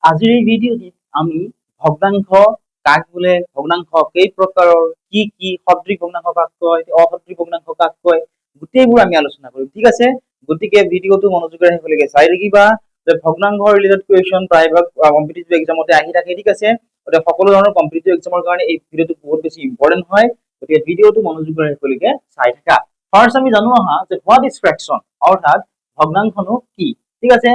আজিৰ এই ভিডিঅ'টিত আমি ভগ্নাংশ কাক বোলে, ভগ্নাংশ কেই প্ৰকাৰৰ, কি কি সদৃশ ভগ্নাংশ কাক কয়, অসদৃশ ভগ্নাংশ কাক কয়, গোটেইবোৰ আমি আলোচনা কৰিম। ঠিক আছে, গতিকে ভিডিঅ'টো মনোযোগেৰে শেষলৈকে চাই থাকিবা। যে ভগ্নাংশ ৰিলেটেড কুৱেশ্যন প্ৰায়ভাগ কম্পিটিটিভ এক্সামতে আহি থাকে। ঠিক আছে, গতিকে সকলো ধৰণৰ কম্পিটিটিভ এক্সামৰ কাৰণে এই ভিডিঅ'টো বহুত বেছি ইম্পৰ্টেণ্ট হয়। গতিকে ভিডিঅ'টো মনোযোগেৰে শেষলৈকে চাই থাকা। ফাৰ্ষ্ট আমি জানো আহা যে হোৱাট ইজ ফ্ৰেকশ্যন, অৰ্থাৎ ভগ্নাংশনো কি। ঠিক আছে,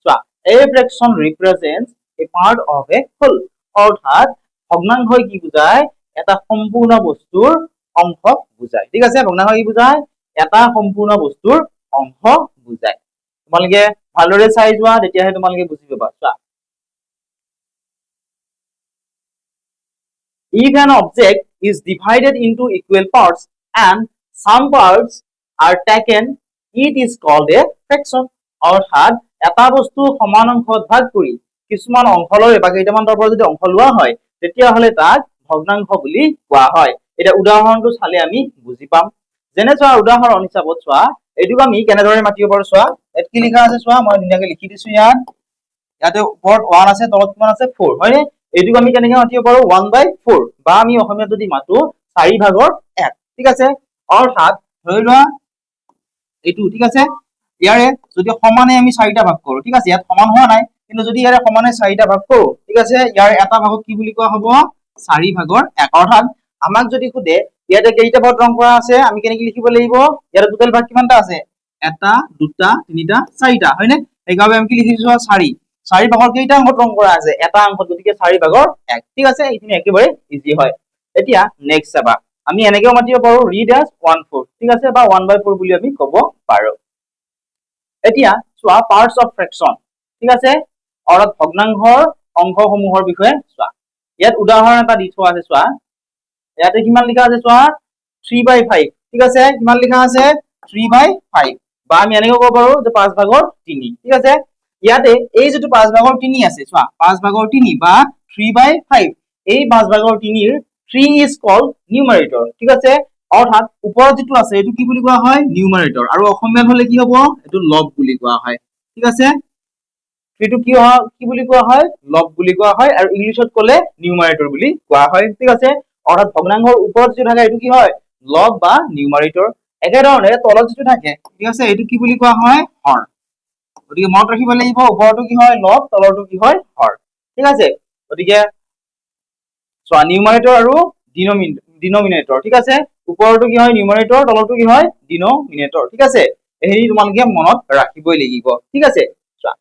চোৱা, a fraction represents a part of a whole, অৰ্থাৎ ভগ্নাংশই কি বুজায়, এটা সম্পূৰ্ণ বস্তুৰ অংশ বুজায়। ঠিক আছে, ভগ্নাংশ কি বুজায়, এটা সম্পূৰ্ণ বস্তুৰ অংশ বুজায়। তোমালোকে ভালদৰে চাই যোৱা, তেতিয়াহে তোমালোকে বুজি পাবা। চোৱা, if an object is divided into equal parts and some parts are taken, it is called a fraction, অৰ্থাৎ এটা বস্তু সমান অংশত ভাগ কৰি কিছুমান অংশ লৈ বা কেইটামান তাৰ পৰা যদি অংশ লোৱা হয়, তেতিয়াহ'লে তাক ভগ্নাংশ বুলি কোৱা হয়। এতিয়া উদাহৰণটো চালে আমি বুজি পাম। যেনে চোৱা, উদাহৰণ হিচাপত চোৱা, এইটোক আমি কেনেদৰে মাতিব পাৰো। চোৱা, ইয়াত কি লিখা আছে, চোৱা, মই ধুনীয়াকৈ লিখি দিছো। ইয়াতে ওপৰত 1 আছে, তলত কিমান আছে, 4, হয়নে? এইটোক আমি কেনেকে মাতিব পাৰো, 1/4, বা আমি অসমীয়াত যদি মাতো 4/1। ঠিক আছে, অৰ্থাৎ ধৰি লোৱা এইটো। ঠিক আছে, ইয়াৰে যদি সমানে আমি 4টা ভাগ কৰো, ঠিক আছে, ইয়াত সমান হোৱা নাই, কিন্তু যদি ইয়াৰে সমানে 4টা ভাগ কৰো, ঠিক আছে, ইয়াৰ এটা ভাগক কি বুলি কোৱা হ'ব, 4/1। অৰ্থাৎ আমাক যদি সোধে ইয়াতে কেইটা ভাগত ৰং কৰা আছে, আমি কেনেকে লিখিব লাগিব, ইয়াৰ টোটেল ভাগ কিমানটা আছে, 1, 2, 3, 4, হয়নে? সেইকাৰণে আমি কি লিখিছো, 4 ভাগৰ কেইটা অংশত ৰং কৰা আছে, এটা অংশত, গতিকে 4/1। ঠিক আছে, এইখিনি একেবাৰে ইজি হয়। এতিয়া নেক্সট চাবা, আমি এনেকেও মাতিব পাৰো, read as 1/4, ঠিক আছে, বা 1/4 বুলি আমি ক'ব পাৰো। এতিয়া চোৱা, পাৰ্টস অফ ফ্ৰেকশ্যন। ঠিক আছে, অৰ্থাৎ ভগ্নাংশৰ অংশসমূহৰ বিষয়ে চোৱা। ইয়াত উদাহৰণ এটা দি থোৱা আছে। চোৱা, ইয়াতে কিমান লিখা আছে, চোৱা, 3/5। ঠিক আছে, কিমান লিখা আছে, 3/5, বা আমি এনেকৈ ক'ব পাৰো যে 5/3। ঠিক আছে, ইয়াতে এই যিটো 5/3 আছে, চোৱা, 5/3 বা 3/5, এই 5/3 3 is called numerator। ঠিক আছে, অৰ্থাৎ ওপৰত যিটো আছে এইটো কি বুলি কোৱা হয়, নিউমাৰেটৰ, আৰু অসমীয়াত হলে কি হ'ব, এইটো লব বুলি কোৱা হয়। ঠিক আছে, এইটো কি বুলি কোৱা হয়, লব বুলি কোৱা হয়, আৰু ইংলিছত ক'লে নিউমাৰেটৰ বুলি কোৱা হয়। ঠিক আছে, অৰ্থাৎ ভগ্নাংশৰ ওপৰত যিটো থাকে এইটো কি হয়, লব বা নিউমাৰেটৰ। একেধৰণে তলত যিটো থাকে, ঠিক আছে, এইটো কি বুলি কোৱা হয়, হৰ। গতিকে মনত ৰাখিব লাগিব, ওপৰতো কি হয়, লব, তলৰটো কি হয়, হৰ। ঠিক আছে, গতিকে চোৱা, নিউমাৰেটৰ আৰু ডিনমিনেটৰ। ঠিক আছে, ওপৰতো কি হয়, নিউমাৰেটৰ, তলৰটো কি হয়, ডিনমিনেটৰ। ঠিক আছে, এইখিনি তোমালোকে মনত ৰাখিবই লাগিব। ঠিক আছে, চোৱা,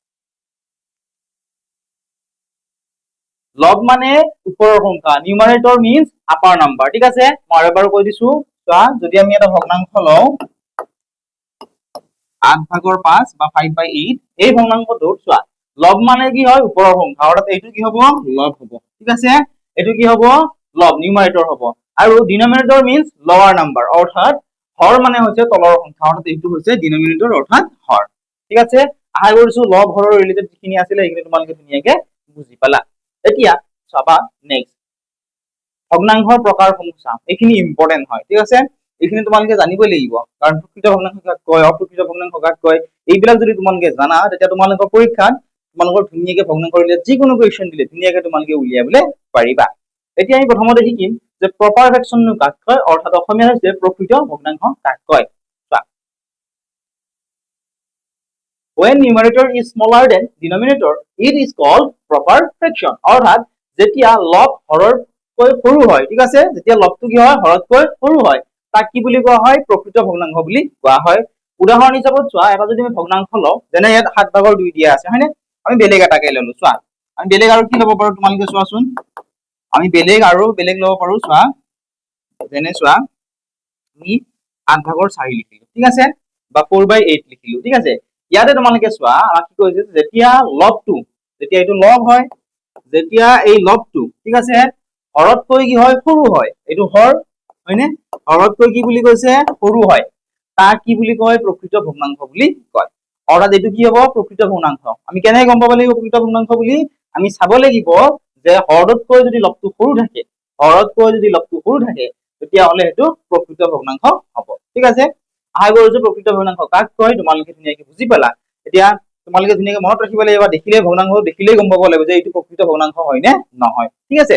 লব মানে ওপৰৰ সংখ্যা, নিউমাৰেটৰ মিন্স আপাৰ নাম্বাৰ। ঠিক আছে, মই আৰু এবাৰ কৈ দিছো। চোৱা, যদি আমি এটা ভগ্নাংশ লওঁ 8/5 বা 5/8, এই ভগ্নাংশটোৰ চোৱা, লব মানে কি হয়, ওপৰৰ সংখ্যা, অৰ্থাৎ এইটো কি হ'ব, লব হ'ব। ঠিক আছে, এইটো কি হ'ব, লব, নিউমাৰেটৰ হ'ব। আৰু ডিনমিনেটৰ মিন্স লৱাৰ নাম্বাৰ, অৰ্থাৎ হৰ মানে হৈছে তলৰ সংখ্যা, অৰ্থাৎ এইটো হৈছে ডিনমিনেটৰ, অৰ্থাৎ হৰ। ঠিক আছে, আশা কৰিছো লব হৰৰ ৰিলেটেড যিখিনি আছিলে সেইখিনি তোমালোকে ধুনীয়াকে বুজি পালা। এতিয়া চাবা, নেক্সট ভগ্নাংশৰ প্ৰকাৰসমূহ চাম, এইখিনি ইম্পৰ্টেন্ট হয়। ঠিক আছে, এইখিনি তোমালোকে জানিবই লাগিব, কাৰণ প্ৰকৃত ভগ্নাংশ কাক কয়, অপ্ৰকৃত ভগ্নাংশ কাক কয়, এইবিলাক যদি তোমালোকে জানা, তেতিয়া তোমালোকৰ পৰীক্ষাত তোমালোকৰ ধুনীয়াকে ভগ্নাংশ ৰিলেটেড যিকোনো কুৱেশ্যন দিলে ধুনীয়াকে তোমালোকে উলিয়াবলৈ পাৰিবা। এতিয়া আমি প্ৰথমতে শিকিম যে প্ৰপাৰ ফ্ৰেকশ্যননো কাক কয়, অৰ্থাৎ অসমীয়া হৈছে প্ৰকৃত ভগ্নাংশ কাক কয়। When numerator is smaller than denominator, it is called proper fraction, অৰ্থাৎ যেতিয়া লব হৰতকৈ সৰু হয়। ঠিক আছে, যেতিয়া লবটো কি হয়, হৰতকৈ সৰু হয়, তাক কি বুলি কোৱা হয়, প্ৰকৃত ভগ্নাংশ বুলি কোৱা হয়। উদাহৰণ হিচাপত চোৱা, এটা যদি আমি ভগ্নাংশ লওঁ, যেনে ইয়াত 7/2 দিয়া আছে, হয়নে? আমি বেলেগ এটাকে ললো। চোৱা, আমি বেলেগ আৰু কি ল'ব পাৰো, তোমালোকে চোৱাচোন, আমি বেলেগ ল'ব পাৰো। চোৱা, যেনে চোৱা, আমি 8/4 লিখিলো। ঠিক আছে, বা 4/8 লিখিলো। ঠিক আছে, ইয়াতে তোমালোকে চোৱা, আমাক কি কৈছে, যেতিয়া লবটো, যেতিয়া এইটো লব হয়, যেতিয়া এই লবটো, ঠিক আছে, হৰতকৈ কি হয়, সৰু হয়, এইটো হৰ, হয়নে? হৰতকৈ কি বুলি কৈছে, সৰু হয়, তাক কি বুলি কয়, প্ৰকৃত ভগ্নাংশ বুলি কয়। অৰ্থাৎ এইটো কি হ'ব, প্ৰকৃত ভগ্নাংশ। আমি কেনেকে গম পাব লাগিব প্ৰকৃত ভগ্নাংশ বুলি, আমি চাব লাগিব যে হৰতকৈ যদি লবটো সৰু থাকে, তেতিয়াহ'লে সেইটো প্ৰকৃত ভগ্নাংশ হ'ব। ঠিক আছে, আশা কৰিছো প্ৰকৃত ভগ্নাংশ কাক কয় তোমালোকে ধুনীয়াকে বুজি পালা। এতিয়া তোমালোকে ধুনীয়াকৈ মনত ৰাখিব লাগিব, দেখিলে ভগ্নাংশ দেখিলেই গম পাব লাগিব যে এইটো প্ৰকৃত ভগ্নাংশ হয় নে নহয়। ঠিক আছে,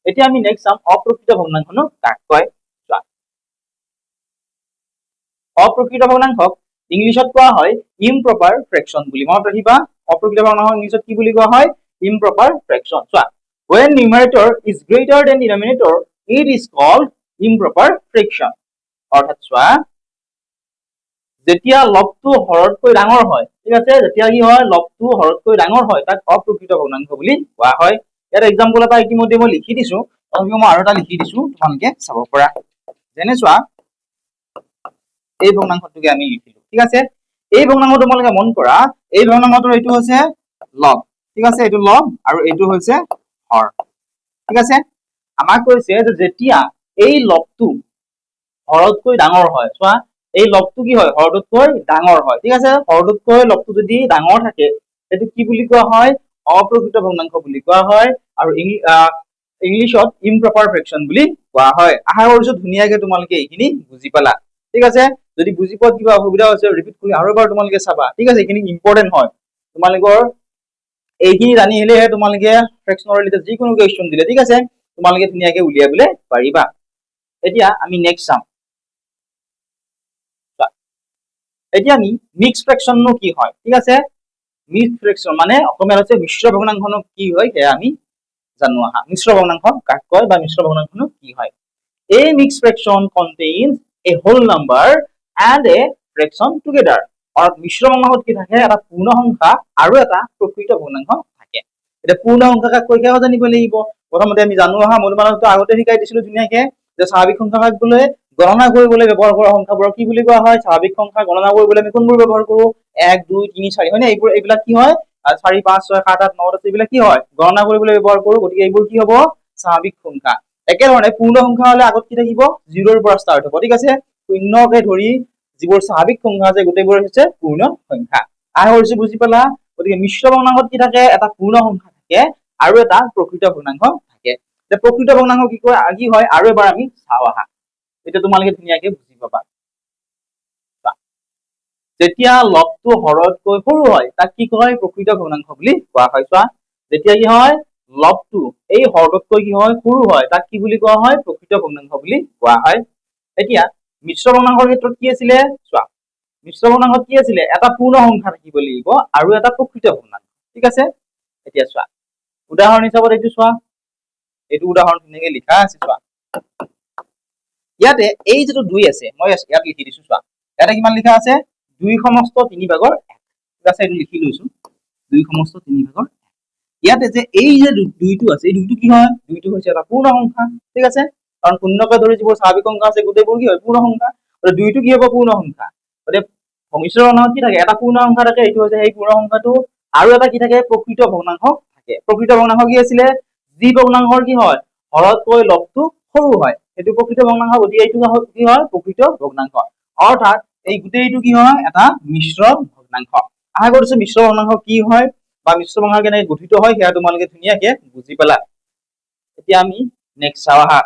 এতিয়া আমি নেক্সট চাম অপ্ৰকৃত ভগ্নাংশনো কাক কয়। চোৱা, অপ্ৰকৃত ভগ্নাংশক ইংলিছত কোৱা হয় ইমপ্ৰপাৰ ফ্ৰেকশন বুলি। মনত ৰাখিবা, অপ্ৰকৃত ভগ্নাংশক ইংলিছত কি বুলি কোৱা হয়? ইমপ্ৰপাৰ ফ্ৰেকশন। চোৱা, when numerator is greater than denominator it is called improper fraction। অৰ্থাৎ চোৱা, যেতিয়া লবটো হৰতকৈ ডাঙৰ হয়, ঠিক আছে, যেতিয়া কি হয় লবটো হৰতকৈ ডাঙৰ হয় তাক অপ্ৰকৃত ভগ্নাংশ বুলি কোৱা হয়। ইয়াত এক্সাম্পল এটা ইতিমধ্যে মই লিখি দিছো, তথাপিও মই আৰু এটা লিখি দিছো তোমালোকে চাব পৰা। যেনে চোৱা, এই ভগ্নাংশটোকে আমি লিখিলো, ঠিক আছে। এই ভগ্নাংশ তোমালোকে মন কৰা, এই ভগ্নাংশটোৰ এইটো হৈছে লব, ঠিক আছে, এইটো লব আৰু এইটো হৈছে হৰ, ঠিক আছে। আমাক কৈছে যে যেতিয়া এই লবটো হৰতকৈ ডাঙৰ হয়, চোৱা এই লবটো কি হয় হৰটোতকৈ ডাঙৰ হয়, ঠিক আছে। হৰটোতকৈ লবটো যদি ডাঙৰ থাকে সেইটো কি বুলি কোৱা হয়? অপ্ৰকৃত ভগ্নাংশ বুলি কোৱা হয়, আৰু ইংলিছত ইমপ্ৰপাৰ ফ্ৰেকশন বুলি কোৱা হয়। আশা কৰিছো ধুনীয়াকে তোমালোকে এইখিনি বুজি পালা, ঠিক আছে। যদি বুজি পোৱাত কিবা অসুবিধা হৈছে ৰিপিট কৰি আৰু এবাৰ তোমালোকে চাবা, ঠিক আছে। এইখিনি ইম্পৰ্টেন্ট হয়, তোমালোকৰ এইখিনি জানি আহিলেহে তোমালোকে ফ্ৰেকশনৰ ৰিলেটেড যিকোনো কুৱেশ্যন দিলে, ঠিক আছে, তোমালোকে ধুনীয়াকে উলিয়াবলৈ পাৰিবা। এতিয়া আমি নেক্সট চাম। এতিয়া আমি মিক্স ফ্ৰেকশননো কি হয়, ঠিক আছে। মিক্স ফ্ৰেকশন মানে অসমীয়াত হৈছে মিশ্ৰ ভগ্নাংশনো কি হয় সেয়া আমি জানো আহা। মিশ্ৰ ভগ্নাংশ কাক কয় বা মিশ্ৰ ভগ্নাংশনো কি হয়? A mixed fraction contains a whole number and a fraction together। অৰ্থাৎ মিশ্ৰ ভগ্নাংশত কি থাকে? এটা পূৰ্ণ সংখ্যা আৰু এটা প্ৰকৃত ভগ্নাংশ থাকে। এতিয়া পূৰ্ণ সংখ্যা কাক কয় সেয়াও জানিব লাগিব। প্ৰথমতে আমি জানো আহা, মই তোমালোকক আগতে শিকাই দিছিলো ধুনীয়াকে যে স্বাভাৱিক সংখ্যা কাক বোলে? গণনা কৰিবলৈ ব্যৱহাৰ কৰা সংখ্যাবোৰক কি বুলি কোৱা হয়? স্বাভাৱিক সংখ্যা গণনা কৰিবলৈ আমি কোনবোৰ ব্যৱহাৰ কৰো? 1 2 3 4, হয় নে? এইবিলাক কি হয়? 4 5 6 7 8 9 10 এইবিলাক কি হয়? গণনা কৰিবলৈ ব্যৱহাৰ কৰো, গতিকে এইবোৰ কি হ'ব? স্বাভাৱিক সংখ্যা। একেধৰণে পূৰ্ণ সংখ্যা হলে আগত কি থাকিব? 0 ৰ পৰা ষ্টাৰ্ট হ'ব, ঠিক আছে। শূন্যকে ধৰি যিবোৰ স্বাভাৱিক সংখ্যা আছে গোটেইবোৰ হৈছে পূৰ্ণ সংখ্যা। আশা কৰিছো বুজি পালা। গতিকে মিশ্ৰ ভগ্নাংশত কি থাকে? এটা পূৰ্ণ সংখ্যা থাকে আৰু এটা প্ৰকৃত ভগ্নাংশ থাকে। প্ৰকৃত ভগ্নাংশ কি কয় কি হয় আৰু এবাৰ আমি চাওঁ আহা, এতিয়া তোমালোকে ধুনীয়াকে বুজি পাবা। যেতিয়া লবটো হৰতকৈ সৰু হয় তাক কি কয়? প্ৰকৃত ভগ্নাংশ বুলি কোৱা হয়। চোৱা, যেতিয়া কি হয় লবটো এই হৰটোতকৈ কি হয় সৰু হয় তাক কি বুলি কোৱা হয়? প্ৰকৃত ভগ্নাংশ বুলি কোৱা হয়। এতিয়া মিশ্ৰ ভগ্নাংশৰ ক্ষেত্ৰত কি আছিলে? চোৱা, মিশ্ৰ ভগ্নাংশত কি আছিলে? এটা পূৰ্ণ সংখ্যা থাকিব লাগিব আৰু এটা প্ৰকৃত ভগ্নাংশ, ঠিক আছে। এতিয়া চোৱা, উদাহৰণ হিচাপত এইটো চোৱা, এইটো উদাহৰণ ধুনীয়াকে লিখা আছে। চোৱা, ইয়াতে এই যিটো 2 আছে, মই ইয়াত লিখি দিছো। চোৱা, ইয়াতে কিমান লিখা আছে? 2 সমস্ত 3 ভাগৰ 1, ঠিক আছে, এইটো লিখি লৈছো 2 সমস্ত 3 ভাগৰ 1। ইয়াতে যে এই যে 2টো আছে, এই 2টো কি হয়? 2টো হৈছে এটা পূৰ্ণ সংখ্যা, ঠিক আছে, কাৰণ শূন্যকে ধৰি যিবোৰ স্বাভাৱিক সংখ্যা আছে গোটেইবোৰ কি হয়? পূৰ্ণ সংখ্যা। 2টো কি হ'ব? পূৰ্ণ সংখ্যা। গতিকে মিশ্ৰ ভগ্নাংশত কি থাকে? এটা পূৰ্ণ সংখ্যা থাকে, এইটো হৈছে সেই পূৰ্ণ সংখ্যাটো, আৰু এটা কি থাকে? প্ৰকৃত ভগ্নাংশ থাকে। প্ৰকৃত ভগ্নাংশ কি আছিলে? যি ভগ্নাংশৰ কি হয় হৰতকৈ লবটো সৰু হয় সেইটো প্ৰকৃত ভগ্নাংশ, গতিকে এইটো কি হয়? প্ৰকৃত ভগ্নাংশ। অৰ্থাৎ এই গোটেইটো কি হয়? এটা মিশ্ৰ ভগ্নাংশ। আশা কৰিছো মিশ্ৰ ভগ্নাংশ কি হয় বা মিশ্ৰ ভগ্নাংশ কেনেকৈ গঠিত হয় সেয়া তোমালোকে ধুনীয়াকে বুজি পালা। এতিয়া আমি নেক্সট চাওঁ আহা।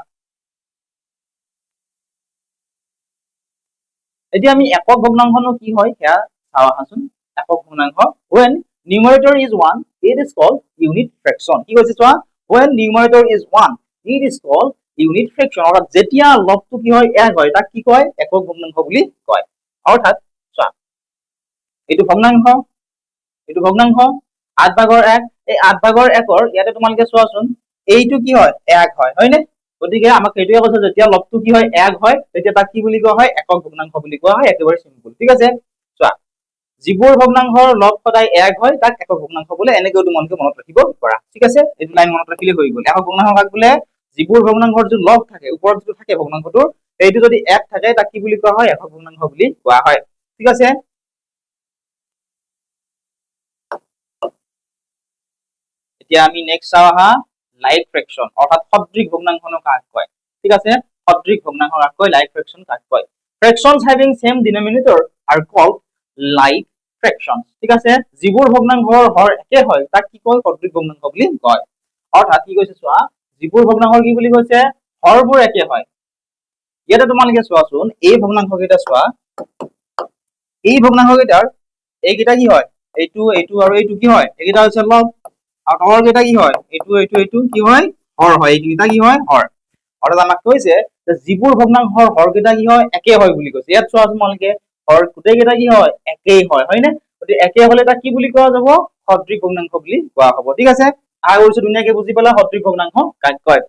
এতিয়া আমি একক ভগ্নাংশনো কি হয় সেয়া চাওঁ আহাচোন। একক ভগ্নাংশ, when numerator is 1 it is called unit fraction। কি কৈছে চোৱা, when numerator is 1 it is called unit fraction। অৰ্থাৎ যেতিয়া লবটো কি হয় 1 হয় তাক কি কয়? একক ভগ্নাংশ বুলি কয়। অৰ্থাৎ চোৱা, এইটো ভগ্নাংশ, এইটো ভগ্নাংশ, 8 ভাগৰ 1, এই 8 ভাগৰ 1ৰ ইয়াতে তোমালোকে চোৱাচোন এইটো কি হয়? 1 হয়, হয়নে? গতিকে আমাক সেইটোৱে কৈছে যেতিয়া লবটো কি হয় 1 হয় তেতিয়া তাক কি বুলি কোৱা হয়? একক ভগ্নাংশ বুলি কোৱা হয়। একেবাৰে চিম্পল, ঠিক আছে। চোৱা, যিবোৰ ভগ্নাংশৰ লব সদায় 1 হয় তাক একক ভগ্নাংশ বোলে, এনেকৈ তোমালোকে মনত ৰাখিব পাৰা, ঠিক আছে। এইটো লাইন মনত ৰাখিলে হৈ গ'ল। একক ভগ্নাংশ কাক বোলে? যিবোৰ ভগ্নাংশৰ যিটো লব থাকে, ওপৰত যিটো থাকে ভগ্নাংশটোৰ, সেইটো যদি 1 থাকে তাক কি বুলি কোৱা হয়? একক ভগ্নাংশ বুলি কোৱা হয়, ঠিক আছে। এতিয়া আমি নেক্সট চাওঁ আহা, লাইক ফ্ৰেকশন অৰ্থাৎ সদৃশ ভগ্নাংশনো কাক কয়, ঠিক আছে। সদৃশ ভগ্নাংশ কাক কয়? লাইক ফ্ৰেকশন কাক কয়? Fractions having same denominator are called like fractions, ঠিক আছে। যিবোৰ ভগ্নাংশৰ হৰ একে হয় তাক কি কয়? সদৃশ ভগ্নাংশ বুলি কয়। অৰ্থাৎ কি কৈছে চোৱা, যিবোৰ ভগ্নাংশৰ কি বুলি কৈছে? হৰবোৰ একে হয়। ইয়াতে তোমালোকে চোৱাচোন এই ভগ্নাংশ কেইটা চোৱা, এই ভগ্নাংশ কেইটাৰ এইকেইটা কি হয়? এইটো আৰু এইটো কি হয় এইকেইটা হৈছে লগ আৰু তলৰ কেইটা কি হয় এইটো কি হয় হৰ হয় এইকেইটা কি হয় হৰ অৰ্থাৎ আমাক কৈছে যে যিবোৰ ভগ্নাংশৰ হৰকেইটা কি হয় একে হয় বুলি কৈছে ইয়াত চোৱা তোমালোকে হৰ গোটেইকেইটা কি হয় একেই হয় হয়নে গতিকে একে হলে তাক কি বুলি কোৱা যাব সদৃশ ভগ্নাংশ বুলি কোৱা হ'ব ঠিক আছে আশা কৰিছো ধুনীয়াকে বুজি পালা সদৃশ ভগ্নাংশ কাক কয়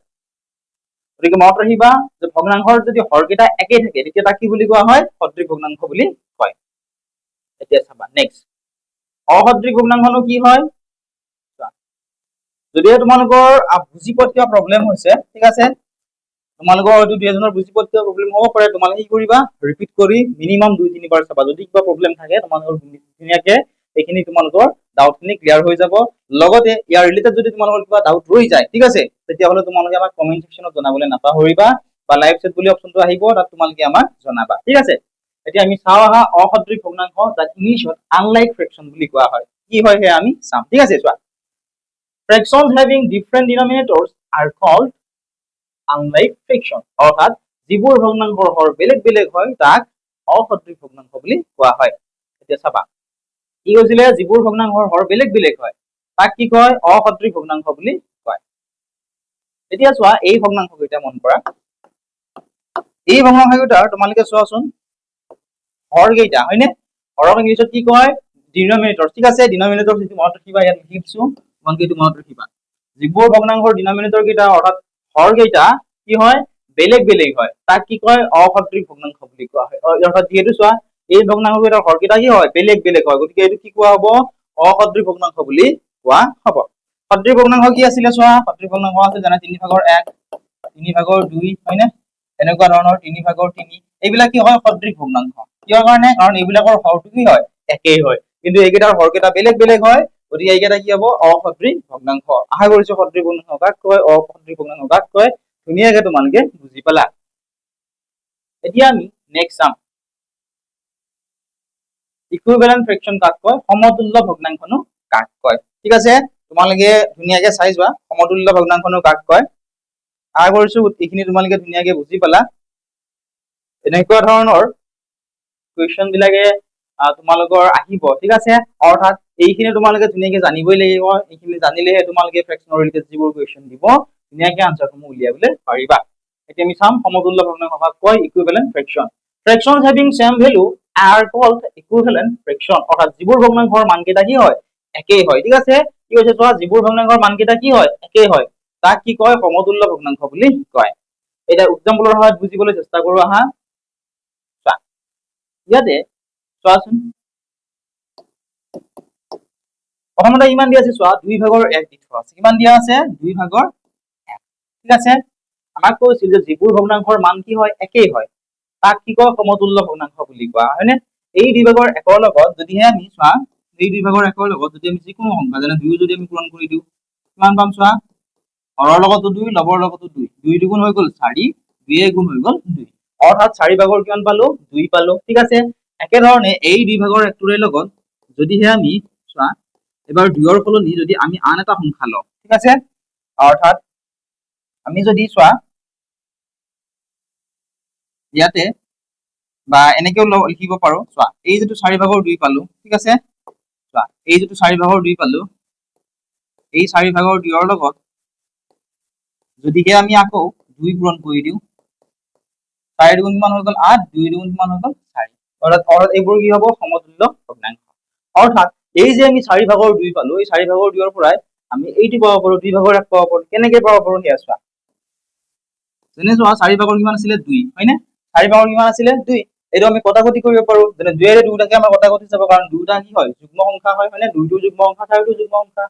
গতিকে মনত ৰাখিবা যে ভগ্নাংশৰ যদি হৰকেইটা একে থাকে তেতিয়া তাক কি বুলি কোৱা হয় সদৃশ ভগ্নাংশ বুলি কয় এতিয়া চাবা নেক্সট অসদৃশ ভগ্নাংশনো কি হয় যদিহে তোমালোকৰ বুজি পোৱাত কিবা প্ৰব্লেম হৈছে ঠিক আছে তোমালোকৰ হয়তো দুই এজনৰ বুজি পোৱাত কিবা প্ৰব্লেম হ'ব পাৰে তোমালোকে কি কৰিবা ৰিপিট কৰি মিনিমাম 2-3 বাৰ চাবা যদি কিবা প্ৰব্লেম থাকে তোমালোকৰ ধুনীয়াকে এইখিনি তোমালোকৰ ডাউট খিনি ক্লিয়াৰ হৈ যাব লগতে ইয়াৰ ৰিলেটেড যদি তোমালোকৰ কিবা ডাউট ৰৈ যায় ঠিক আছে তেতিয়াহ'লে তোমালোকে আমাক কমেন্ট সেকশনত জনাবলৈ নাপাহৰিবা বা লাইভ চেট বুলি অপচনটো আহিব তাত তোমালোকে আমাক জনাবা ঠিক আছে এতিয়া আমি চাওঁ আহা অসদৃশ ভগ্নাংশ যাক ইংলিছত আনলাইক ফ্ৰেকশন বুলি কোৱা হয় কি হয় হে আমি চাম ঠিক আছে চোৱা fractions having different denominators are called unlike fraction অৰ্থাৎ যিবোৰ ভগ্নাংশৰ হৰ বেলেগ বেলেগ হয় তাক অসদৃশ ভগ্নাংশ বুলি কোৱা হয় এতিয়া চাবা কি হৈছিলে যিবোৰ ভগ্নাংশৰ হৰ বেলেগ বেলেগ হয় তাক কি কয় অসদৃশ ভগ্নাংশ বুলি কয় এতিয়া চোৱা এই ভগ্নাংশকেইটা মন কৰা এই ভগ্নাংশকেইটাৰ তোমালোকে চোৱাচোন হৰ কেইটা হয়নে হৰক ইংলিছত কি কয় ডিনমিনেটৰ ঠিক আছে ডিনমিনেটৰ যিটো মনত ৰাখিবা ইয়াত লিখি দিছো তোমালোকে এইটো মনত ৰাখিবা যিবোৰ ভগ্নাংশৰ ডিনমিনেটৰ কেইটা অৰ্থাৎ হৰ কেইটা কি হয় বেলেগ বেলেগ হয় তাক কি কয় অসদৃশ ভগ্নাংশ বুলি কোৱা হয় অৰ্থাৎ যিহেতু চোৱা এই ভগ্নাংশ কেইটাৰ হৰ কেইটা কি হয় বেলেগ বেলেগ হয় গতিকে এইটো কি কোৱা হ'ব অসদৃশ ভগ্নাংশ বুলি কোৱা হ'ব সদৃশ ভগ্নাংশ কি আছিলে চোৱা সদৃশ ভগ্নাংশ আছে যেনে 3/1 3/2 হয়নে এনেকুৱা ধৰণৰ 3/3 এইবিলাক কি হয় সদৃশ ভগ্নাংশ কিহৰ কাৰণে কাৰণ এইবিলাকৰ হৰটো কি হয় একেই হয় কিন্তু এইকেইটাৰ হৰকেইটা বেলেগ বেলেগ হয় গতিকে এইকেইটা কি হ'ব অসদৃশ ভগ্নাংশ আশা কৰিছো সদৃশ ভগ্নাংশ কাক কয় অসদৃশ ভগ্নাংশ কাক কয় ধুনীয়াকে তোমালোকে বুজি পালা এতিয়া আমি নেক্সট চাম ইকুইভ্যালেন্ট ফ্ৰেকশন কাক কয় সমতুল্য ভগ্নাংশনো কাক কয় ঠিক আছে তোমালোকে ধুনীয়াকে চাই যোৱা সমতুল্য ভগ্নাংশনো কাক কয় আশা কৰিছো এইখিনি তোমালোকে ধুনীয়াকে বুজি পালা এনেকুৱা ধৰণৰ কুৱেশ্যন বিলাকে তোমালোকৰ আহিব ঠিক আছে অৰ্থাৎ এইখিনি তোমালোকে ধুনীয়াকে জানিবই লাগিব এইখিনি জানিলেহে তোমালোকে ফ্ৰেকশনৰ ৰিলেটেড যিবোৰ কুৱেশ্যন দিব ধুনীয়াকে আনসাৰসমূহ উলিয়াবলৈ পাৰিবা এতিয়া আমি চাম সমতুল্য ভগ্নাংশ কাক কয় equivalent ফ্ৰেকশন fractions having same value are called equivalent fraction অৰ্থাৎ যিবোৰ ভগ্নাংশৰ মানকেইটা কি হয় একেই হয় ঠিক আছে কি হৈছে চোৱা যিবোৰ ভগ্নাংশৰ মানকেইটা কি হয় একেই হয় তাক কি কয় সমতুল্য ভগ্নাংশ বুলি কয় এটা এক্সাম্পলৰ সহায়ত বুজিবলৈ চেষ্টা কৰো আহা চোৱা ইয়াতে চোৱাচোন প্ৰথমতে ইমান দিয়া আছে চোৱা 2/1 দি থোৱা আছে কিমান দিয়া আছে 2/1 ঠিক আছে আমাক কৈছিল যে যিবোৰ ভগ্নাংশৰ মান কি হয় একেই হয় তাক কি কয় সমতুল্য ভগ্নাংশ বুলি কোৱা হয়নে এই 2/1 লগত যদিহে আমি চোৱা এই 2/1 লগত যদি আমি যিকোনো সংখ্যা যেনে 2 যদি আমি পূৰণ কৰি দিওঁ কিমান পাম চোৱা হৰৰ লগতো 2 লবৰ লগতো 2 2 দুগুণ হৈ গ'ল 4 2 গুণ হৈ গ'ল 2 অৰ্থাৎ 4/1 কিমান পালো 2 পালো ঠিক আছে একেধৰণে এই 2/1 লগত যদিহে আমি চোৱা এবাৰ 2ৰ সলনি যদি আমি আন এটা সংখ্যা লওঁ ঠিক আছে অৰ্থাৎ আমি যদি চোৱা ইয়াতে বা এনেকেও লিখিব পাৰো চোৱা এই যেটো 4/2 পালো ঠিক আছে চোৱা এই যেটো 4/2 পালো এই 4/2 লগত যদিহে আমি আকৌ 2 পূৰণ কৰি দিওঁ 4 দুগুণ কিমান হৈ গ'ল 8 2 দুগুণ কিমান হৈ গ'ল 4 অৰ্থাৎ এইবোৰ কি হ'ব সমতুল্য ভগ্নাংশ অৰ্থাৎ এই যে আমি 4/2 পালো এই 4/2 পৰাই আমি এইটো পাব পাৰো 2/1 পাব পাৰো কেনেকৈ পাব পাৰো হেয়া চোৱা যেনে চোৱা 4/2 কিমান আছিল 2 হয়নে 4/2 কিমান আছিল 2 এইটো আমি কটাকটি কৰিব পাৰো যেনে 2 এৰে 2টাকে আমাৰ কটাকটি যাব কাৰণ 2টা কি হয় যুগ্ম সংখ্যা হয় মানে 2টো যুগ্ম সংখ্যা 4টো যুগ্ম সংখ্যা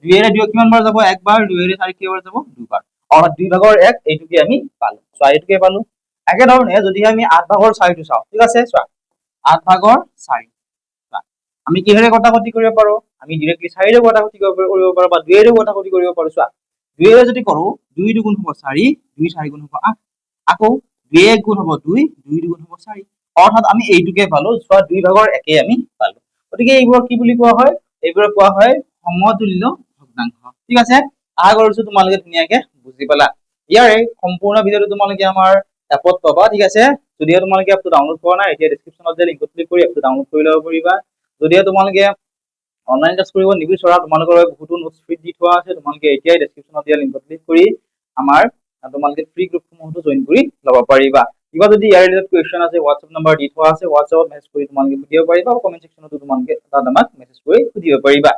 2 এৰে 2 কিমান বাৰ যাব একবাৰ 2 এৰে 4 কিমান বাৰ যাব দুবাৰ অৰ্থাৎ 2/1 এইটোকে আমি পালো চোৱা এইটোকে পালো একেধৰণে যদি আমি 8/4টো চাওঁ ঠিক আছে চোৱা 8/4 আমি কিহেৰে কটাকটি কৰিব পাৰো আমি ডাইৰেক্টলি 4 এৰে কটাকটি কৰিব পাৰো বা 2 এৰে কটাকটি কৰিব পাৰো চোৱা 2 এৰে যদি কৰো 2 দুগুণ হ'ব 4 2 4 গুণ হ'ব 8 আকৌ 2 1 গুণ হ'ব 2 2 দুগুণ হ'ব 4 অৰ্থাৎ আমি এইটোকে পালো চোৱা 2/1 আমি পালো গতিকে এইবোৰ কি বুলি কোৱা হয় এইবোৰ কোৱা হয় সমতুল্য ভগ্নাংশ ঠিক আছে আশা কৰিছো তোমালোকে ধুনীয়াকে বুজি পালা ইয়াৰে সম্পূৰ্ণ ভিডিওটো তোমালোকে আমাৰ এপত পাবা ঠিক আছে যদিহে তোমালোকে এপটো ডাউনলোড কৰা নাই এতিয়া ডেসক্ৰিপচনত যে লিংকত ক্লিক কৰি এপটো ডাউনলোড কৰি ল'ব পাৰিবা যদিহে তোমালোকে অনলাইন ক্লাছ কৰিব নিবিচৰা তোমালোকৰ বহুতো নোটছ ফ্ৰী দি থোৱা আছে, তোমালোকে এতিয়াই ডেছক্ৰিপশ্যনত দিয়া লিংকত ক্লিক কৰি আমাৰ তোমালোকে ফ্ৰী গ্ৰুপসমূহতো জইন কৰি ল'ব পাৰিবা। কিবা যদি ইয়াৰ ৰিলেটেড কুৱেশ্যন আছে হোৱাটছএপ নম্বৰ দি থোৱা আছে, হোৱাটছএপত মেছেজ কৰি তোমালোকে সুধিব পাৰিবা, কমেণ্ট ছেকশ্যনতো তোমালোকে তাত আমাক মেছেজ কৰি সুধিব পাৰিবা।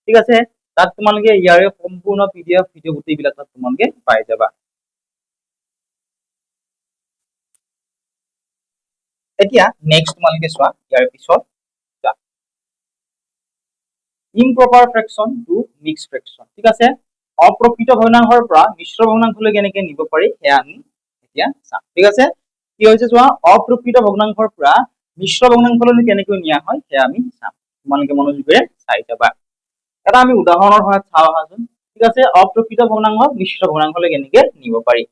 ঠিক আছে, তাত তোমালোকে ইয়াৰে সম্পূৰ্ণ PDF ভিডিঅ' গোটেইবিলাক তাত তোমালোকে পাই যাবা। এতিয়া নেক্সট তোমালোকে চোৱা ইয়াৰ পিছত ইম্প্ৰপাৰ ফ্ৰেকশ্যন টু মিক্স ফ্ৰেকশ্যন। ঠিক আছে, অপ্ৰকৃত ভগ্নাংশৰ পৰা মিশ্ৰ ভগ্নাংশলৈ কেনেকে নিব পাৰি সেয়া আমি এতিয়া চাম। ঠিক আছে, কি হৈছে চোৱা, অপ্ৰকৃত ভগ্নাংশৰ পৰা মিশ্ৰ ভগ্নাংশলৈ কেনেকৈ নিয়া হয় সেয়া আমি চাম। তোমালোকে মনোযোগেৰে চাই যাবা। এটা আমি উদাহৰণৰ সহায়ত চাওঁ আহাচোন। ঠিক আছে, অপ্ৰকৃত ভগ্নাংশক মিশ্ৰ ভগ্নাংশলৈ কেনেকে নিব পাৰি।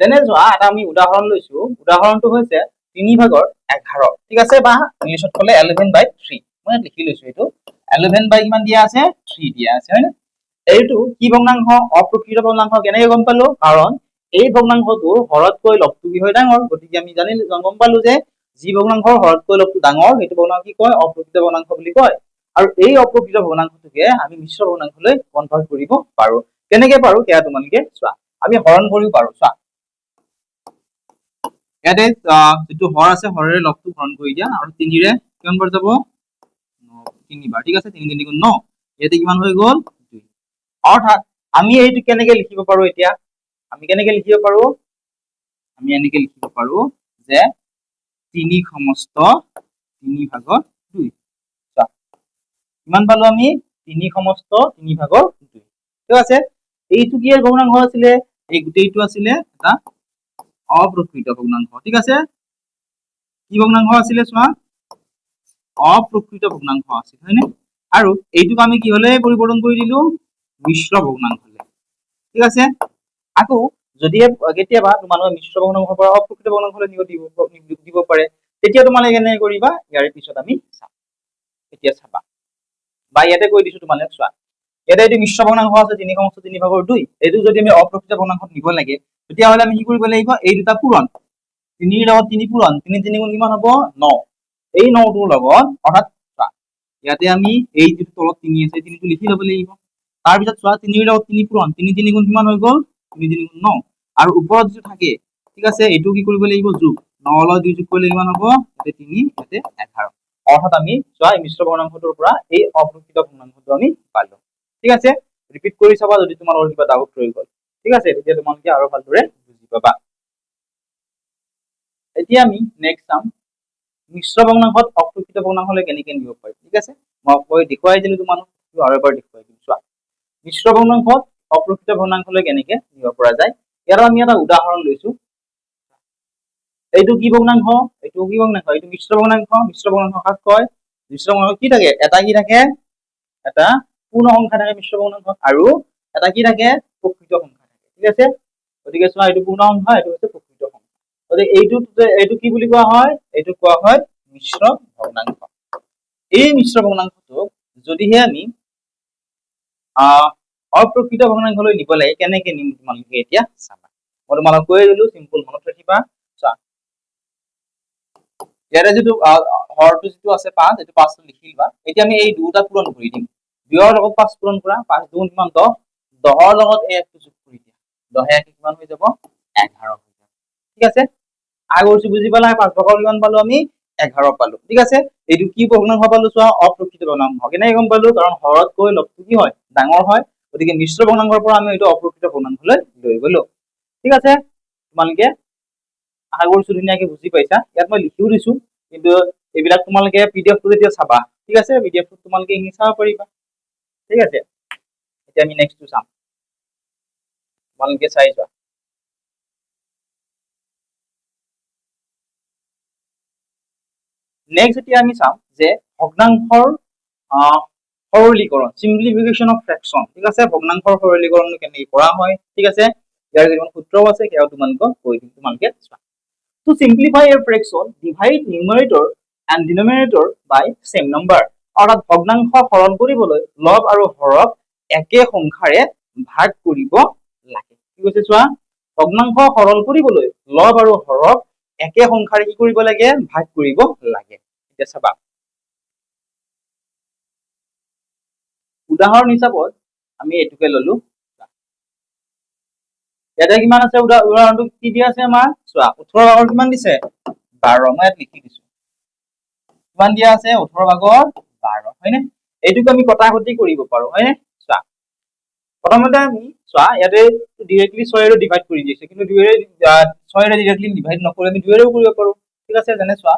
যেনে চোৱা, এটা আমি উদাহৰণ লৈছো, উদাহৰণটো হৈছে 3/11। ঠিক আছে, বা ইংলিছত ক'লে 11/3। মই লিখি লৈছো, এইটো 11 বাই কিমান দিয়া আছে 3 দিয়া আছে, হয় নে? এইটো কি ভগ্নাংশ? অপ্ৰকৃত ভগ্নাংশ। কেনেকে গম পালো? কাৰণ এই ভগ্নাংশটোৰ হৰতকৈ লবটো কি হয়? ডাঙৰ। গতিকে আমি গম পালো যে যি ভগ্নাংশৰ হৰতকৈ লবটো ডাঙৰ সেইটো ভগ্নাংশ কি কয়? অপ্ৰকৃত ভগ্নাংশ বুলি কয়। আৰু এই অপ্ৰকৃত ভগ্নাংশটোকে আমি মিশ্ৰ ভগ্নাংশলৈ কনভাৰ্ট কৰিব পাৰো। কেনেকে পাৰো সেয়া তোমালোকে চোৱা। আমি হৰণ কৰিব পাৰো। চোৱা, ইয়াতে যিটো হৰ আছে হৰেৰে লবটো হৰণ কৰি দিয়া, আৰু 3ৰে কিমান বাৰ যাব? 3 বাৰ। ঠিক আছে, 3 3 গুণ 9, ইয়াতে কিমান হৈ গ'ল? 2। অৰ্থাৎ আমি এইটো কেনেকে লিখিব পাৰো? এতিয়া আমি কেনেকে লিখিব পাৰো? আমি এনেকে লিখিব পাৰো যে 3 সমস্ত 3/2। কিমান পালো আমি? 3 সমস্ত 3/2। ঠিক আছে, এইটো কি ভগ্নাংশ আছিলে? এই গোটেইটো আছিলে এটা অপ্ৰকৃত ভগ্নাংশ। ঠিক আছে, কি ভগ্নাংশ আছিলে চোৱা? অপ্ৰকৃত ভগ্নাংশ আছিল, হয়নে? আৰু এইটোক আমি কি হলে পৰিৱৰ্তন কৰি দিলো? মিশ্ৰ ভগ্নাংশলৈ। ঠিক আছে, আকৌ যদি কেতিয়াবা তোমালোকে মিশ্ৰ ভগ্নাংশৰ পৰা অপ্ৰকৃত ভগ্নাংশলৈ দিব পাৰে, তেতিয়া তোমালোকে কেনেকে কৰিবা? ইয়াৰ পিছত আমি চাম। এতিয়া চাবা, বা ইয়াতে কৈ দিছো তোমালোকে চোৱা। ইয়াতে এইটো মিশ্ৰ ভগ্নাংশ আছে 3 সমস্ত 3/2। এইটো যদি আমি অপ্ৰকৃত ভগ্নাংশত নিব লাগে, তেতিয়াহ'লে আমি কি কৰিব লাগিব? এই দুটা পূৰণ, 3ৰ লগত 3 পূৰণ, 3 3 গুণ কিমান হ'ব? 9। এই 9টোৰ লগত, অৰ্থাৎ চোৱা ইয়াতে আমি এই যিটো তলত 3 আছে 3টো লিখি ল'ব লাগিব। তাৰপিছত চোৱা, 3ৰ লগত 3 পূৰণ, 3 3 গুণ কিমান হৈ গ'ল? 3 3 গুণ 9। আৰু ওপৰত যিটো থাকে, ঠিক আছে, এইটো কি কৰিব লাগিব? যোগ। 9 লগত 2 যোগ কৰিলে কিমান হ'ব? ইয়াতে 3, ইয়াতে 11। অৰ্থাৎ আমি চোৱা মিশ্ৰ ভগ্নাংশটোৰ পৰা এই অপ্ৰকৃত ভগ্নাংশটো আমি পালো। ঠিক আছে, ৰিপিট কৰি চাবা যদি তোমালোকৰ কিবা ডাউট ৰৈ গ'ল। ঠিক আছে, তেতিয়া তোমালোকে আৰু ভালদৰে বুজি পাবা। এতিয়া আমি নেক্সট চাম মিশ্ৰ ভগ্নাংশত অপ্ৰকৃত ভগ্নাংশলৈ কেনেকে নিব পাৰি। ঠিক আছে, মই দেখুৱাই দিলো তোমালোক, আৰু এবাৰ দেখুৱাই দিম। চোৱা, মিশ্ৰ ভগ্নাংশত অপ্ৰকৃত ভগ্নাংশলৈ কেনেকে নিব পৰা যায়। ইয়াত আমি এটা উদাহৰণ লৈছো। এইটো কি ভগ্নাংশ? এইটো কি ভগ্নাংশ? এইটো মিশ্ৰ ভগ্নাংশ। মিশ্ৰ ভগ্নাংশ কাক কয়? মিশ্ৰ ভগ্নাংশ কি থাকে? এটা কি থাকে? এটা পূৰ্ণ সংখ্যা থাকে মিশ্ৰ ভগ্নাংশত, আৰু এটা কি থাকে? প্ৰকৃত সংখ্যা থাকে। ঠিক আছে, গতিকে চোৱা, এইটো পূৰ্ণ সংখ্যা, এইটো হৈছে প্ৰকৃত সংখ্যা। গতিকে এইটো কি বুলি কোৱা হয়? এইটো কোৱা হয় মিশ্ৰ ভগ্নাংশ। এই মিশ্ৰ ভগ্নাংশটোক যদিহে আমি অপ্ৰকৃত ভগ্নাংশলৈ নিব লাগে, কেনেকে নিম তোমালোকে এতিয়া চাবা। মই তোমালোক কৈ দিলো, চিম্পল মনত ৰাখিবা। চোৱা, ইয়াতে যিটো হৰটো যিটো আছে 5, এইটো 5টো লিখি লোৱা। এতিয়া আমি এই দুটা পূৰণ কৰি দিম। 2ৰ লগত 5 পূৰণ কৰা, 5 2 কিমান? 10। 10ৰ লগত এই 1টো যোগ কৰি দিয়া, 10 1 কিমান হৈ যাব? 11 হৈ যাব। ঠিক আছে, আগৰটো বুজি পালা? 5 ভাগৰ কিমান পালো আমি? 11 পালো। ঠিক আছে, এইটো কি ভগ্নাংশ পালো? চোৱা, অপ্ৰকৃত ভগ্নাংশ। কেনেকে গম পালো? কাৰণ হৰতকৈ লবটো কি হয়? ডাঙৰ হয়। গতিকে মিশ্ৰ ভগ্নাংশৰ পৰা আমি এইটো অপ্ৰকৃত ভগ্নাংশলৈ লৈ গলো। ঠিক আছে, তোমালোকে আশা কৰিছো ধুনীয়াকে বুজি পাইছা। ইয়াত মই লিখিও দিছো, কিন্তু এইবিলাক তোমালোকে PDF টো যেতিয়া চাবা, ঠিক আছে, PDF টো তোমালোকে এইখিনি চাব পাৰিবা। ঠিক আছে, এতিয়া আমি নেক্সটটো চাম। তোমালোকে চাই যোৱা। নেক্সট এতিয়া আমি চাম যে ভগ্নাংশৰ সৰলীকৰণ, সিম্পলিফিকেশন অফ ফ্ৰেকশন। ঠিক আছে, ভগ্নাংশৰ সৰলীকৰণ কেনেকৈ কৰা হয়। ঠিক আছে, ইয়াৰ কিছুমান সূত্ৰও আছে, সেয়াও তোমালোকক কৈ দিম। তোমালোকে চোৱা। To simplify a fraction, divide numerator and denominator by same number. অৰ্থাৎ ভগ্নাংশ সৰল কৰিবলৈ লব আৰু হৰক একে সংখ্যাৰে ভাগ কৰিব লাগে। কি কৈছে চোৱা, ভগ্নাংশ সৰল কৰিবলৈ লব আৰু হৰক একে সংখ্যাৰে কি কৰিব লাগে? ভাগ কৰিব লাগে। এতিয়া চাবা, উদাহৰণ হিচাপত আমি এইটোকে ললো ইয়াতে কিমান আছে উদাহৰণটো কি দিয়া আছে আমাৰ চোৱা 18 ভাগৰ কিমান দিছে 12 মই ইয়াত লিখি দিছো কিমান দিয়া আছে 18 ভাগৰ 12 হয়নে এইটোকে আমি কটাকটি কৰিব পাৰো হয়নে চোৱা প্ৰথমতে আমি চোৱা ইয়াতে ডাইৰেক্টলি 6 এৰে ডিভাইড কৰি দিছে কিন্তু 2 এৰে 6 এৰে ডাইৰেক্টলি ডিভাইড নকৰি আমি 2 এৰেও কৰিব পাৰো ঠিক আছে যেনে চোৱা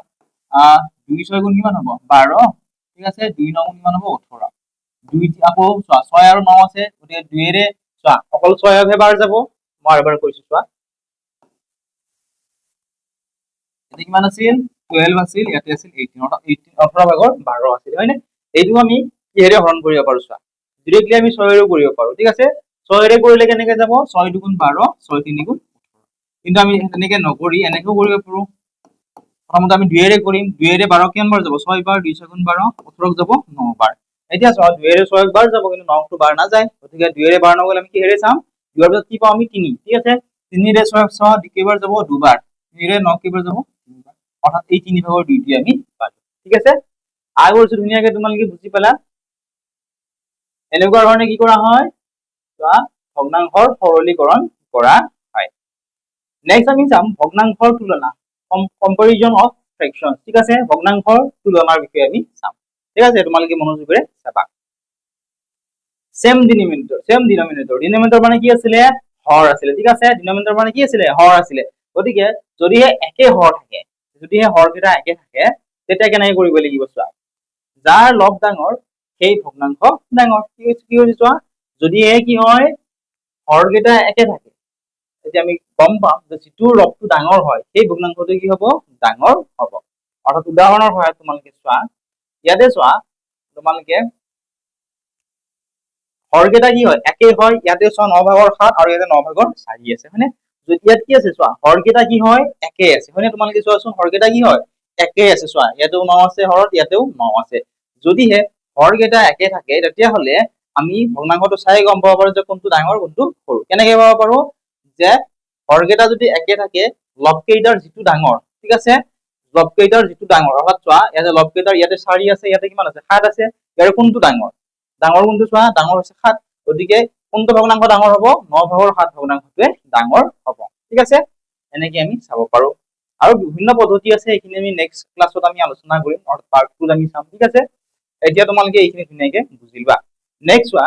2 6 গুণ কিমান হ'ব 12 ঠিক আছে 2 9 গুণ কিমান হ'ব 18 2 আকৌ চোৱা 6 আৰু 9 আছে গতিকে 2 এৰে চোৱা অকল 6 হে বাৰ যাব মই এবাৰ কৈছো চোৱা এতে কিমান আছিল 12 আছিল ইয়াতে আছিল 18 ভাগৰ 12 আছিল হয়নে এইটো আমি কিহেৰে হৰণ কৰিব পাৰো চোৱা ডাইৰেক্টলি আমি 6 এৰে কৰিব পাৰো ঠিক আছে 6 এৰে কৰিলে কেনেকৈ যাব 6 2 গুণ 12 6 3 গুণ 18 কিন্তু আমি এনেকৈ নকৰি এনেকৈ কৰিব পাৰো প্ৰথমতে আমি 2 এৰে কৰিম 2 এৰে 12 কিমান বাৰ যাব 6 বাৰ 2 6 গুণ 12 18 যাব 9 বাৰ এতিয়া চোৱা 2 এৰে 6 বাৰ যাব কিন্তু 9 টো বাৰ না যায় গতিকে 2 এৰে 12 নগলে আমি কিহেৰে চাম 2 এৰ পিছত কি পাম আমি 3 ঠিক আছে 3 এৰে 6 কেইবাৰ যাব দুবাৰ 3 এৰে 9 কেইবাৰ যাব তিনিবাৰ অৰ্থাৎ এই 3 ভাগৰ 2টি আমি পালো ঠিক আছে আই কৰিছো ধুনীয়াকৈ তোমালোকে বুজি পালা এনেকুৱা ধৰণে কি কৰা হয় চোৱা ভগ্নাংশৰ সৰলীকৰণ কৰা হয় নেক্সট আমি চাম ভগ্নাংশৰ তুলনা কম্পাৰিজন অফ ফ্ৰেকশন ঠিক আছে ভগ্নাংশৰ তুলনাৰ বিষয়ে আমি চাম ঠিক আছে তোমালোকে মনোযোগেৰে চাবা সেম ডিনোমিনেটৰ মানে কি আছিলে হৰ আছিলে ঠিক আছে ডিনোমিনেটৰ মানে কি আছিলে হৰ আছিলে গতিকে যদিহে একে হৰ থাকে যদিহে হৰকেইটা একে থাকে তেতিয়া কেনেকৈ কৰিব লাগিব চোৱা যাৰ লব ডাঙৰ সেই ভগ্নাংশ ডাঙৰ কি হৈছে চোৱা যদিহে কি হয় হৰকেইটা একে থাকে তেতিয়া আমি গম পাম যে যিটো লবটো ডাঙৰ হয় সেই ভগ্নাংশটো কি হ'ব ডাঙৰ হ'ব অৰ্থাৎ উদাহৰণৰ সহায়ত তোমালোকে চোৱা ইয়াতে চোৱা তোমালোকে হৰকেইটা কি হয় একে হয় ইয়াতে চোৱা 9 ভাগৰ 7 আৰু ইয়াতে 9 ভাগৰ 4 আছে হয়নে ইয়াত কি আছে চোৱা হৰকেইটা কি হয় একে আছে হয়নে তোমালোকে চোৱাচোন হৰকেইটা কি হয় একে আছে চোৱা ইয়াতেও 9 আছে হৰত ইয়াতেও 9 আছে যদিহে হৰকেইটা একে থাকে তেতিয়াহ'লে আমি ভগ্নাংশটো চাই গম পাব পাৰো যে কোনটো ডাঙৰ কোনটো সৰু কেনেকৈ পাব পাৰো যে হৰকেইটা যদি একে থাকে লবকেইটাৰ যিটো ডাঙৰ ঠিক আছে লবকেইটাৰ যিটো ডাঙৰ অৰ্থাৎ চোৱা ইয়াতে লবকেইটাৰ ইয়াতে 4 আছে ইয়াতে কিমান আছে 7 আছে ইয়াৰ কোনটো ডাঙৰ ডাঙৰ কোনটো চোৱা ডাঙৰ হৈছে 7 গতিকে কোনটো ভগ্নাংশ ডাঙৰ হ'ব 9 ভাগৰ 7 ভগ্নাংশটোৱে ডাঙৰ হ'ব ঠিক আছে এনেকৈ আমি চাব পাৰো আৰু বিভিন্ন পদ্ধতি আছে এইখিনি আমি নেক্সট ক্লাছত আমি আলোচনা কৰিম অৰ্থাৎ পাৰ্ট 2 আমি চাম ঠিক আছে এতিয়া তোমালোকে এইখিনি ধুনীয়াকৈ বুজিবা নেক্সট চোৱা